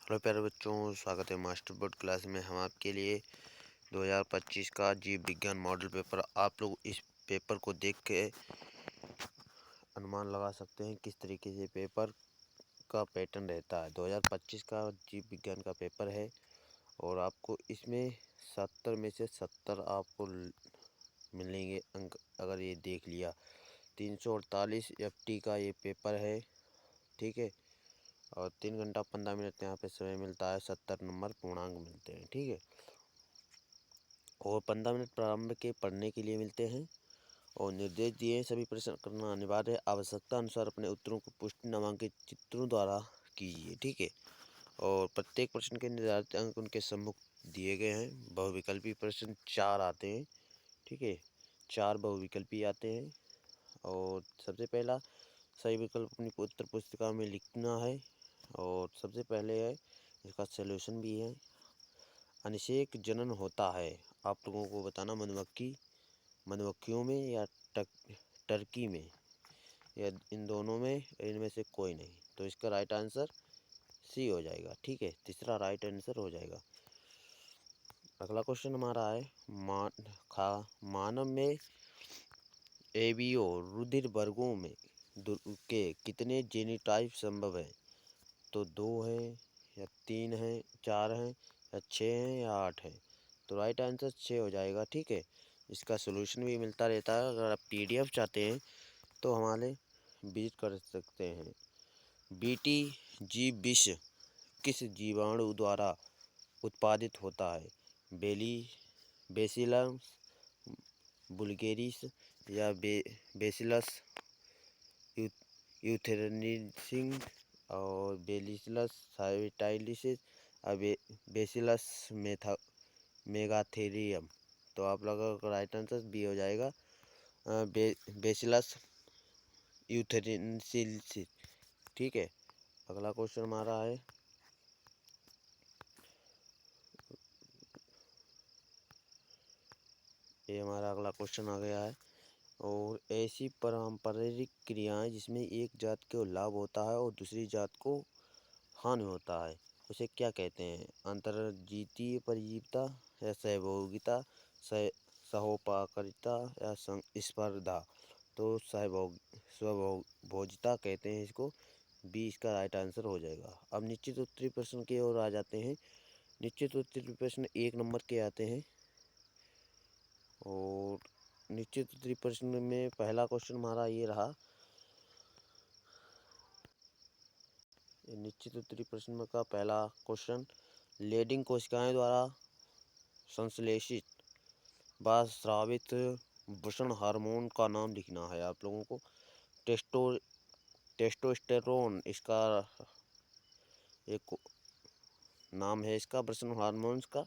Hello प्यारे बच्चों, स्वागत है मास्टर बोर्ड क्लास में। हम आपके लिए 2025 का जीव विज्ञान मॉडल पेपर, आप लोग इस पेपर को देख के अनुमान लगा सकते हैं किस तरीके से पेपर का पैटर्न रहता है। 2025 का जीव विज्ञान का पेपर है और आपको इसमें 70 में से 70 आपको मिलेंगे अंक अगर ये देख लिया। 348 FT का ये पेपर है, ठीक है। और 3 घंटा 15 मिनट यहाँ पे समय मिलता है, 70 नंबर पूर्णांक मिलते हैं, ठीक है। और 15 मिनट प्रारंभ के पढ़ने के लिए मिलते हैं और निर्देश दिए हैं सभी प्रश्न करना अनिवार्य है। आवश्यकता अनुसार अपने उत्तरों को पुष्टि नामांकित चित्रों द्वारा कीजिए, ठीक है। और प्रत्येक प्रश्न के निर्धारित अंक उनके सम्मुख दिए गए हैं। बहुविकल्पी प्रश्न 4 आते हैं, ठीक है। 4 बहुविकल्पी आते हैं और सबसे पहला सही विकल्प अपनी उत्तर पुस्तिका में लिखना है। और सबसे पहले है, इसका सलूशन भी है। अनिषेक जनन होता है, आप लोगों को बताना मधुमक्खियों में या टर्की में, या इन दोनों में, इनमें से कोई नहीं। तो इसका राइट आंसर सी हो जाएगा, ठीक है। तीसरा राइट आंसर हो जाएगा। अगला क्वेश्चन हमारा है मानव में एबीओ रुधिर वर्गों में के कितने जीनोटाइप संभव है। तो 2 हैं या 3 हैं, 4 हैं या 6 हैं या 8 हैं। तो राइट आंसर 6 हो जाएगा, ठीक है। इसका सलूशन भी मिलता रहता है। अगर आप PDF चाहते हैं तो हमारे विजिट कर सकते हैं। बीटी जीव विष किस जीवाणु द्वारा उत्पादित होता है। बेसिलस बुल्गेरिस या बेसिलस यूथेरिनसिस और बेसिलस साइविटाइलिसिस और बेसिलस मेगाथेरियम। तो आप लोगों का राइट आंसर बी हो जाएगा, बेसिलस यूथेरिनसिस, ठीक है। अगला क्वेश्चन हमारा है ये हमारा अगला क्वेश्चन आ गया है। और ऐसी पारंपरिक क्रियाएं जिसमें एक जात को लाभ होता है और दूसरी जात को हानि होता है, उसे क्या कहते हैं। अंतर्जीतीय परजीविता या सहभोगिता, सहोपकारिता या स्पर्धा। तो स्वभोजिता कहते हैं इसको। बी इसका राइट आंसर हो जाएगा। अब निश्चित उत्तरीय प्रश्न की ओर आ जाते हैं। निश्चित उत्तरीय प्रश्न 1 नंबर के आते हैं और निश्चित उत्तरीय प्रश्न में पहला क्वेश्चन हमारा ये रहा। निश्चित उत्तरीय प्रश्न का पहला क्वेश्चन, लेडिंग कोशिकाएं द्वारा संश्लेषित व स्रावित वृषण हार्मोन का नाम लिखना है आप लोगों को। टेस्टोस्टेरोन इसका एक नाम है, इसका वृषण हार्मोन्स का।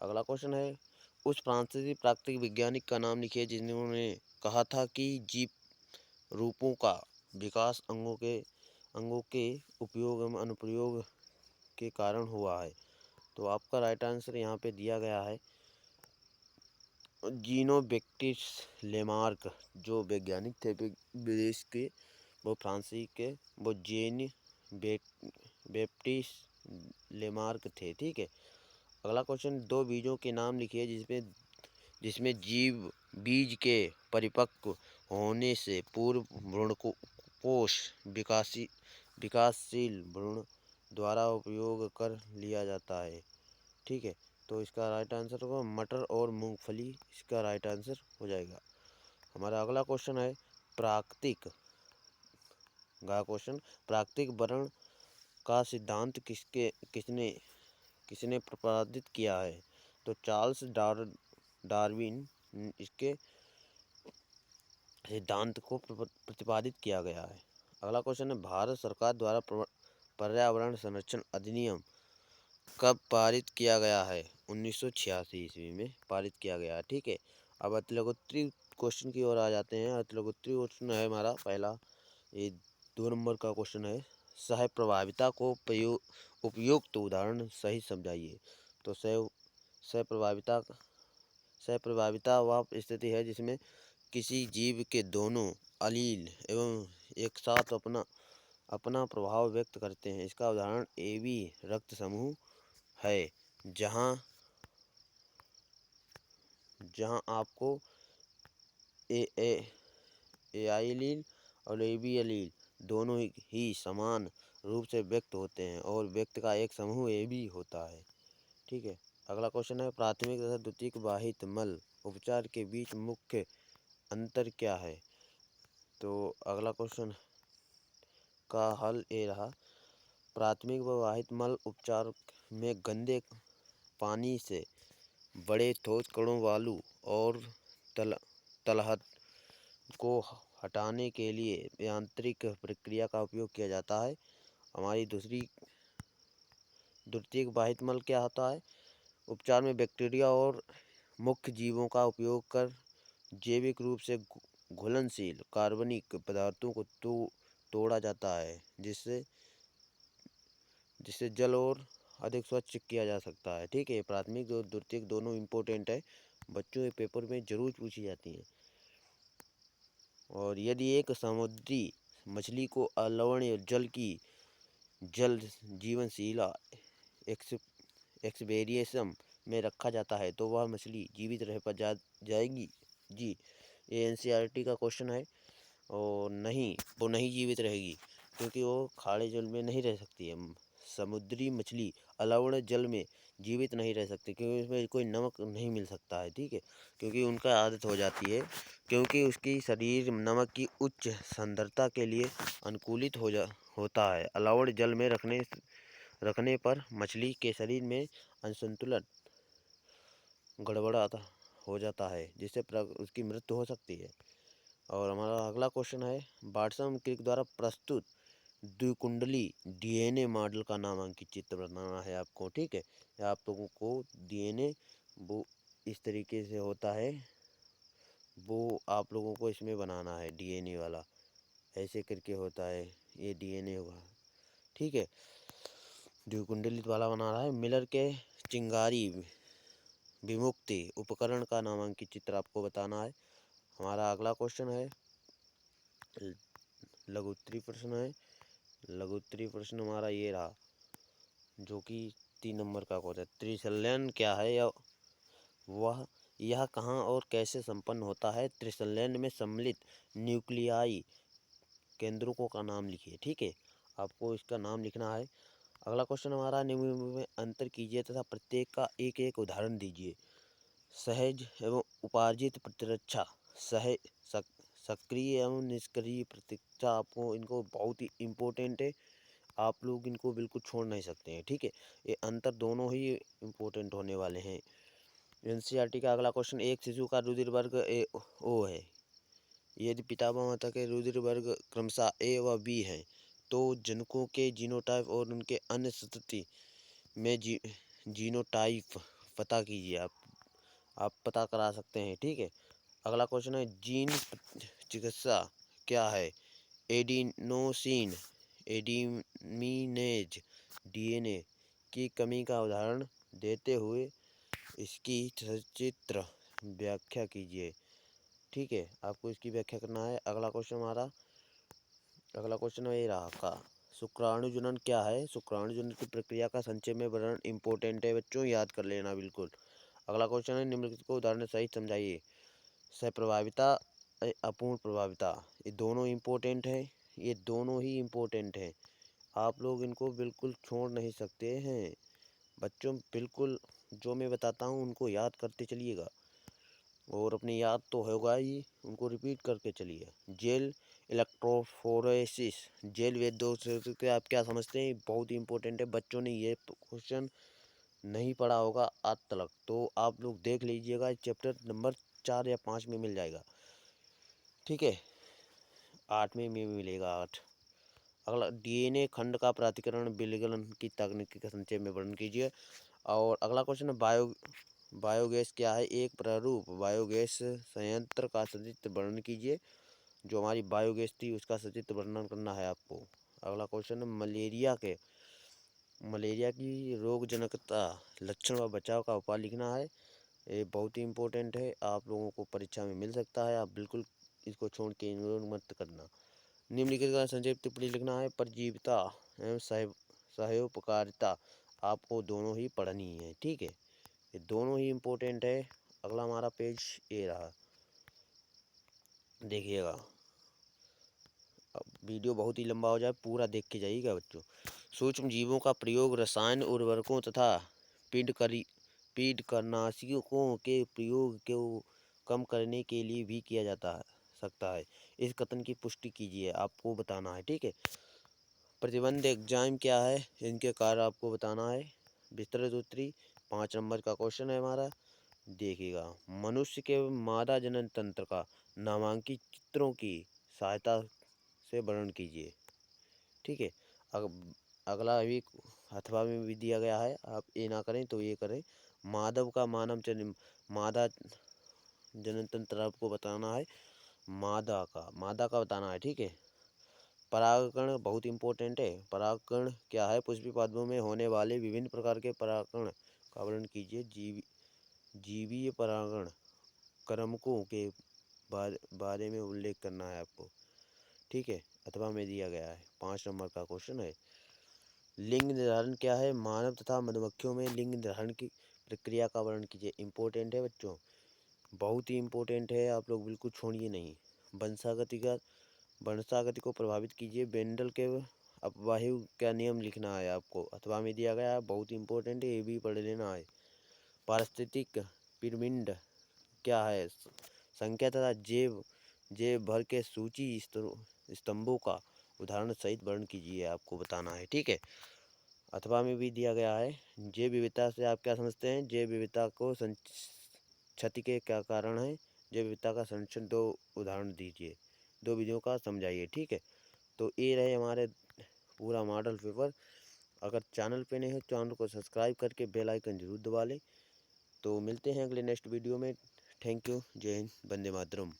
अगला क्वेश्चन है, उस फ्रांसीसी प्राकृतिक वैज्ञानिक का नाम लिखिए जिन्होंने कहा था कि जीव रूपों का विकास अंगों के उपयोग एवं अनुप्रयोग के कारण हुआ है। तो आपका राइट आंसर यहाँ पे दिया गया है, जीनो बैप्टिस्ट लेमार्क। जो वैज्ञानिक थे विदेश के, वो फ्रांसी के, वो जीन बैप्टिस्ट लेमार्क थे, ठीक है। अगला क्वेश्चन, 2 बीजों के नाम लिखिए जिसमें जीव बीज के परिपक्व होने से पूर्व भ्रूणकोष विकासशील भ्रूण द्वारा उपयोग कर लिया जाता है, ठीक है। तो इसका राइट आंसर होगा मटर और मूंगफली, इसका राइट आंसर हो जाएगा। हमारा अगला क्वेश्चन है प्राकृतिक वर्ण का सिद्धांत किसने प्रतिपादित किया है। तो चार्ल्स डार्विन इसके सिद्धांत को प्रतिपादित किया गया है। अगला क्वेश्चन है, भारत सरकार द्वारा पर्यावरण संरक्षण अधिनियम कब पारित किया गया है। 1986 ईस्वी में पारित किया गया है, ठीक है। अब अतिलघुत्तरीय क्वेश्चन की ओर आ जाते हैं। अतिलघुत्तरीय क्वेश्चन है हमारा पहला, ये 2 नंबर का क्वेश्चन है, सह प्रभाविता को उपयुक्त उदाहरण सही समझाइए। तो सह प्रभाविता वह स्थिति है जिसमें किसी जीव के दोनों अलील एवं एक साथ अपना अपना प्रभाव व्यक्त करते हैं। इसका उदाहरण AB रक्त समूह है, जहाँ आपको एआईलील और एबी एलील दोनों ही समान रूप से व्यक्त होते हैं और व्यक्त का एक समूह AB होता है। ठीक है। अगला क्वेश्चन है, प्राथमिक तथा द्वितीयक वाहित मल उपचार के बीच मुख्य अंतर क्या है? तो अगला क्वेश्चन का हल ये रहा, प्राथमिक व वाहित मल उपचार में गंदे पानी से बड़े ठोस कणों वालू और तलहट को हटाने के लिए यांत्रिक प्रक्रिया का उपयोग किया जाता है। हमारी द्वितीयक वाहित मल क्या होता है? उपचार में बैक्टीरिया और मुख्य जीवों का उपयोग कर जैविक रूप से घुलनशील कार्बनिक पदार्थों को तोड़ा जाता है, जिससे जल और अधिक स्वच्छ किया जा सकता है। ठीक है। प्राथमिक और द्वितीयक दोनों इम्पोर्टेंट है, बच्चों के पेपर में जरूर पूछी जाती हैं। और यदि एक समुद्री मछली को अलवणीय जल जीवनशीला एक्वेरियम में रखा जाता है तो वह मछली जीवित रह जाएगी जी? ये एनसीईआरटी का क्वेश्चन है। और नहीं, वो नहीं जीवित रहेगी, क्योंकि वो खारे जल में नहीं रह सकती है। समुद्री मछली अलवणीय जल में जीवित नहीं रह सकती, क्योंकि उसमें कोई नमक नहीं मिल सकता है। ठीक है। क्योंकि उनका आदत हो जाती है, क्योंकि उसकी शरीर नमक की उच्च सांद्रता के लिए अनुकूलित होता है। अलवणीय जल में रखने पर मछली के शरीर में असंतुलन गड़बड़ाता हो जाता है, जिससे उसकी मृत्यु हो सकती है। और हमारा अगला क्वेश्चन है, वाटसन क्रिक द्वारा प्रस्तुत द्विकुंडली डीएनए मॉडल का नामांकित चित्र बनाना है आपको। ठीक है। आप लोगों को डीएनए वो इस तरीके से होता है, वो आप लोगों को इसमें बनाना है। डीएनए वाला ऐसे करके होता है, ये डीएनए होगा। ठीक है। द्विकुंडली वाला बना रहा है। मिलर के चिंगारी विमुक्ति उपकरण का नामांकित चित्र आपको बताना है। हमारा अगला क्वेश्चन है, लघुत्तरी प्रश्न है। लघुत्तरी प्रश्न हमारा ये रहा, जो कि 3 नंबर का क्वेश्चन है, त्रिसंलयन क्या है या यह कहाँ और कैसे संपन्न होता है? त्रिसंलयन में सम्मिलित न्यूक्लियाई केंद्रकों का नाम लिखिए। ठीक है। आपको इसका नाम लिखना है। अगला क्वेश्चन हमारा, निम्न में अंतर कीजिए तथा प्रत्येक का एक एक उदाहरण दीजिए। सहज एवं उपार्जित प्रतिरक्षा, सक्रिय एवं निष्क्रिय प्रतिरक्षा। आपको इनको बहुत ही इम्पोर्टेंट है, आप लोग इनको बिल्कुल छोड़ नहीं सकते हैं। ठीक है। ये अंतर दोनों ही इम्पोर्टेंट होने वाले हैं। एनसीईआरटी का अगला क्वेश्चन, एक शिशु का रुधिर वर्ग ओ है। यदि पिता व माता के रुधिर वर्ग क्रमशः ए व बी हैं, तो जनकों के जीनोटाइप और उनके अन्य संतति में जीनोटाइप पता कीजिए। आप पता करा सकते हैं। ठीक है। अगला क्वेश्चन है, जीन चिकित्सा क्या है? एडिनोसिन एडिमिनेज डीएनए की कमी का उदाहरण देते हुए इसकी सचित्र व्याख्या कीजिए। ठीक है। आपको इसकी व्याख्या करना है। अगला क्वेश्चन ये रहा का, शुक्राणुजनन क्या है? शुक्राणुजनन की प्रक्रिया का संक्षेप में वर्णन इम्पोर्टेंट है बच्चों, याद कर लेना बिल्कुल। अगला क्वेश्चन है, निम्नलिखित को उदाहरण सहित समझाइए। सप्रभाविता, अपूर्ण प्रभाविता, ये दोनों इम्पोर्टेंट है। ये दोनों ही इम्पोर्टेंट हैं, आप लोग इनको बिल्कुल छोड़ नहीं सकते हैं बच्चों। बिल्कुल जो मैं बताता हूँ उनको याद करते चलिएगा, और अपनी याद तो होगा ही, उनको रिपीट करके चलिए। जेल इलेक्ट्रोफोरेसिस, जेल वेदों से आप क्या समझते हैं? बहुत ही इंपॉर्टेंट है। बच्चों ने ये क्वेश्चन नहीं पढ़ा होगा आज तक, तो आप लोग देख लीजिएगा, चैप्टर नंबर 4 या 5 में मिल जाएगा। ठीक है। 8 में मिलेगा, 8। अगला, डीएनए खंड का प्राधिकरण विलयन की तकनीक का संक्षेप में वर्णन कीजिए। और अगला क्वेश्चन है, बायोगैस क्या है? एक प्रारूप बायोगैस संयंत्र का सचित्र वर्णन कीजिए। जो हमारी बायोगैस थी उसका सचित्र वर्णन करना है आपको। अगला क्वेश्चन है, मलेरिया की रोगजनकता, लक्षण व बचाव का उपाय लिखना है। ये बहुत ही इम्पोर्टेंट है, आप लोगों को परीक्षा में मिल सकता है। आप बिल्कुल इसको छोड़ के इग्नोर मत करना। निम्नलिखित का संक्षिप्त टिप्पणी लिखना है। परजीविता एवं सहोपकारिता आपको दोनों ही पढ़नी है, ठीक है। ये दोनों ही इम्पोर्टेंट है। अगला हमारा पेज ये रहा, देखिएगा। अब वीडियो बहुत ही लंबा हो जाए, पूरा देख के जाइएगा बच्चों। सूक्ष्म जीवों का प्रयोग रसायन उर्वरकों तथा कीटनाशकों के प्रयोग को कम करने के लिए भी किया जाता सकता है। इस कथन की पुष्टि कीजिए, आपको बताना है, ठीक है। प्रतिबंध एग्जाम क्या है, इनके कार्य आपको बताना है। विस्तृत उत्तरी 5 नंबर का क्वेश्चन है हमारा। देखिएगा, मनुष्य के मादा जनन तंत्र का नामांकित चित्रों की सहायता से वर्णन कीजिए, ठीक है। अगला भी अथवा में भी दिया गया है, आप ये ना करें तो ये करें। माधव का मादा जनन तंत्र आपको बताना है। मादा का बताना है, ठीक है। परागकण बहुत इंपॉर्टेंट है। परागकण क्या है, पुष्पी पौधों में होने वाले विभिन्न प्रकार के परागकण का वर्णन कीजिए। जीवीय परागण क्रमकों के बारे में उल्लेख करना है आपको, ठीक है। अथवा में दिया गया है, 5 नंबर का क्वेश्चन है। लिंग निर्धारण क्या है, मानव तथा मधुमक्खियों में लिंग निर्धारण की प्रक्रिया का वर्णन कीजिए। इंपॉर्टेंट है बच्चों, बहुत ही इम्पोर्टेंट है, आप लोग बिल्कुल छोड़िए नहीं। वंशागति को प्रभावित कीजिए। बेंडल के अपवाहिक का नियम लिखना है आपको, अथवा में दिया गया है, बहुत इंपॉर्टेंट है, ये भी पढ़ लेना है। पारिस्थितिक पिरामिड क्या है, संख्या तथा जेब भर के सूची स्तंभों का उदाहरण सहित वर्णन कीजिए, आपको बताना है, ठीक है। अथवा में भी दिया गया है। जैव विविधता से आप क्या समझते हैं, जैव विविधता को क्षति के क्या कारण है। जैव विविधता का संरक्षण 2 उदाहरण दीजिए, 2 विधियों का समझाइए, ठीक है। तो ये रहे हमारे पूरा मॉडल पेपर। अगर चैनल पे नहीं है, चैनल को सब्सक्राइब करके बेल आइकन जरूर दबा लें। तो मिलते हैं अगले नेक्स्ट वीडियो में। Thank you. जय हिंद, वंदे मातरम।